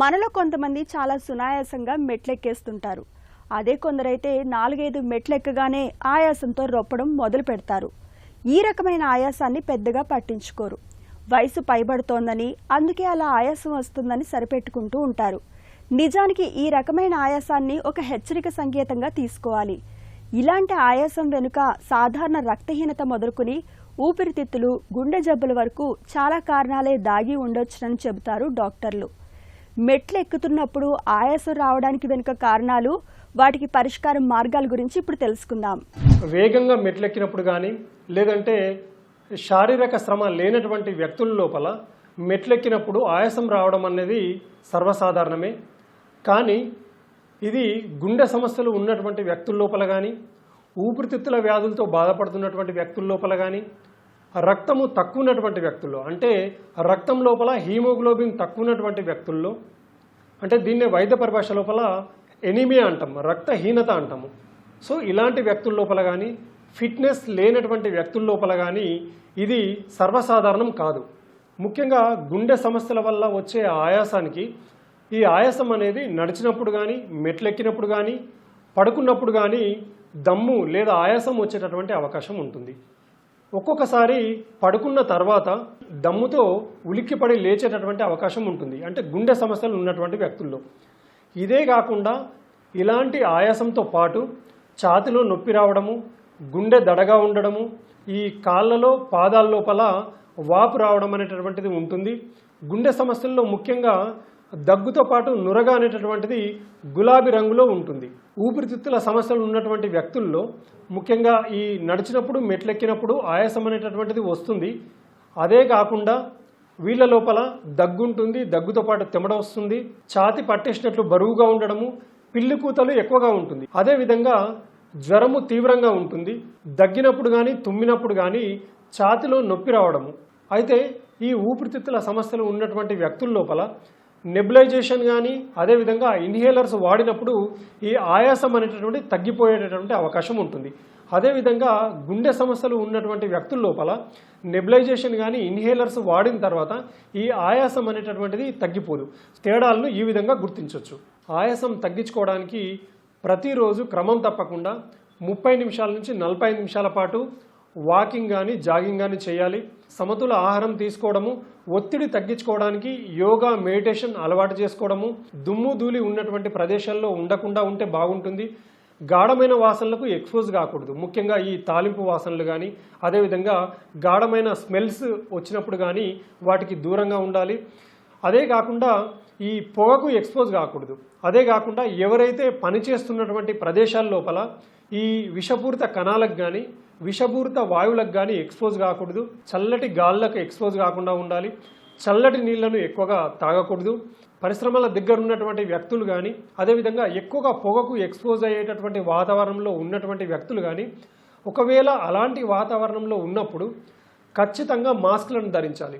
మనలో కొంతమంది చాలా సునాయాసంగా మెట్లెక్కేస్తుంటారు. అదే కొందరైతే 4-5 మెట్లెక్కగానే ఆయాసంతో రొప్పడం మొదలు పెడతారు. ఈ రకమైన ఆయాసాన్ని పెద్దగా పట్టించుకోరు. వయసు పైబడుతోందని, అందుకే అలా ఆయాసం వస్తుందని సరిపెట్టుకుంటూ ఉంటారు. నిజానికి ఈ రకమైన ఆయాసాన్ని ఒక హెచ్చరిక సంకేతంగా తీసుకోవాలి. ఇలాంటి ఆయాసం వెనుక సాధారణ రక్తహీనత మొదలుకొని ఊపిరితిత్తులు, గుండె జబ్బుల వరకు చాలా కారణాలే దాగి ఉండొచ్చునని చెబుతారు డాక్టర్లు. మెట్లు ఎక్కుతున్నప్పుడు ఆయాసం రావడానికి వెనుక కారణాలు, వాటికి పరిష్కారం మార్గాల గురించి ఇప్పుడు తెలుసుకుందాం. వేగంగా మెట్లెక్కినప్పుడు కానీ లేదంటే శారీరక శ్రమ లేనటువంటి వ్యక్తుల లోపల మెట్లెక్కినప్పుడు ఆయాసం రావడం అనేది సర్వసాధారణమే. కానీ ఇది గుండె సమస్యలు ఉన్నటువంటి వ్యక్తుల లోపల కానీ, ఊపిరితిత్తుల వ్యాధులతో బాధపడుతున్నటువంటి వ్యక్తుల లోపల కానీ, రక్తము తక్కువ ఉన్నటువంటి వ్యక్తుల్లో, అంటే రక్తం లోపల హీమోగ్లోబిన్ తక్కువ ఉన్నటువంటి వ్యక్తుల్లో, అంటే దీన్నే వైద్య పరిభాష లోపల ఎనీమియా అంటాం, రక్తహీనత అంటాము. సో ఇలాంటి వ్యక్తుల లోపల కానీ, ఫిట్నెస్ లేనటువంటి వ్యక్తుల లోపల కానీ ఇది సర్వసాధారణం కాదు. ముఖ్యంగా గుండె సమస్యల వల్ల వచ్చే ఆయాసానికి, ఈ ఆయాసం అనేది నడిచినప్పుడు కానీ, మెట్లెక్కినప్పుడు కానీ, పడుకున్నప్పుడు కానీ దమ్ము లేదా ఆయాసం వచ్చేటటువంటి అవకాశం ఉంటుంది. ఒక్కొక్కసారి పడుకున్న తర్వాత దమ్ముతో ఉలిక్కిపడి లేచేటటువంటి అవకాశం ఉంటుంది, అంటే గుండె సమస్యలు ఉన్నటువంటి వ్యక్తుల్లో. ఇదే కాకుండా ఇలాంటి ఆయాసంతో పాటు ఛాతిలో నొప్పి రావడము, గుండె దడగా ఉండడము, ఈ కాళ్ళలో పాదాల లోపల వాపు రావడం అనేటటువంటిది ఉంటుంది. గుండె సమస్యల్లో ముఖ్యంగా దగ్గుతో పాటు నురగ అనేటటువంటిది గులాబీ రంగులో ఉంటుంది. ఊపిరితిత్తుల సమస్యలు ఉన్నటువంటి వ్యక్తుల్లో ముఖ్యంగా ఈ నడిచినప్పుడు మెట్లెక్కినప్పుడు ఆయాసం అనేటటువంటిది వస్తుంది. అదే కాకుండా వీళ్ళ లోపల దగ్గు ఉంటుంది, దగ్గుతో పాటు తెమడ వస్తుంది, ఛాతి పట్టేసినట్లు బరువుగా ఉండడము, పిల్లి కూతలు ఎక్కువగా ఉంటుంది. అదేవిధంగా జ్వరము తీవ్రంగా ఉంటుంది. దగ్గినప్పుడు కానీ తుమ్మినప్పుడు కానీ ఛాతిలో నొప్పి రావడము. అయితే ఈ ఊపిరితిత్తుల సమస్యలు ఉన్నటువంటి వ్యక్తుల లోపల నెబులైజేషన్ కానీ, అదేవిధంగా ఇన్హేలర్స్ వాడినప్పుడు ఈ ఆయాసం అనేటటువంటి తగ్గిపోయేటటువంటి అవకాశం ఉంటుంది. అదేవిధంగా గుండె సమస్యలు ఉన్నటువంటి వ్యక్తుల లోపల నెబులైజేషన్ కానీ, ఇన్హేలర్స్ వాడిన తర్వాత ఈ ఆయాసం అనేటటువంటిది తగ్గిపోదు. తేడాలను ఈ విధంగా గుర్తించవచ్చు. ఆయాసం తగ్గించుకోవడానికి ప్రతిరోజు క్రమం తప్పకుండా 30 నిమిషాల నుంచి 45 నిమిషాల పాటు వాకింగ్ కానీ, జాగింగ్ కానీ చేయాలి. సమతుల ఆహారం తీసుకోవడము, ఒత్తిడి తగ్గించుకోవడానికి యోగా, మెడిటేషన్ అలవాటు చేసుకోవడము, దుమ్ము ధూళి ఉన్నటువంటి ప్రదేశాల్లో ఉండకుండా ఉంటే బాగుంటుంది. గాఢమైన వాసనలకు ఎక్స్పోజ్ కాకూడదు. ముఖ్యంగా ఈ తాలింపు వాసనలు కానీ, అదేవిధంగా గాఢమైన స్మెల్స్ వచ్చినప్పుడు కానీ వాటికి దూరంగా ఉండాలి. అదే కాకుండా ఈ పొగకు ఎక్స్పోజ్ కాకూడదు. అదే కాకుండా ఎవరైతే పనిచేస్తున్నటువంటి ప్రదేశాల లోపల ఈ విషపూరిత కణాలకు కానీ, విషపూరిత వాయువులకు కానీ ఎక్స్పోజ్ కాకూడదు. చల్లటి గాళ్ళకు ఎక్స్పోజ్ కాకుండా ఉండాలి. చల్లటి నీళ్లను ఎక్కువగా తాగకూడదు. పరిశ్రమల దగ్గర ఉన్నటువంటి వ్యక్తులు కానీ, అదేవిధంగా ఎక్కువగా పొగకు ఎక్స్పోజ్ అయ్యేటటువంటి వాతావరణంలో ఉన్నటువంటి వ్యక్తులు కానీ, ఒకవేళ అలాంటి వాతావరణంలో ఉన్నప్పుడు ఖచ్చితంగా మాస్కులను ధరించాలి.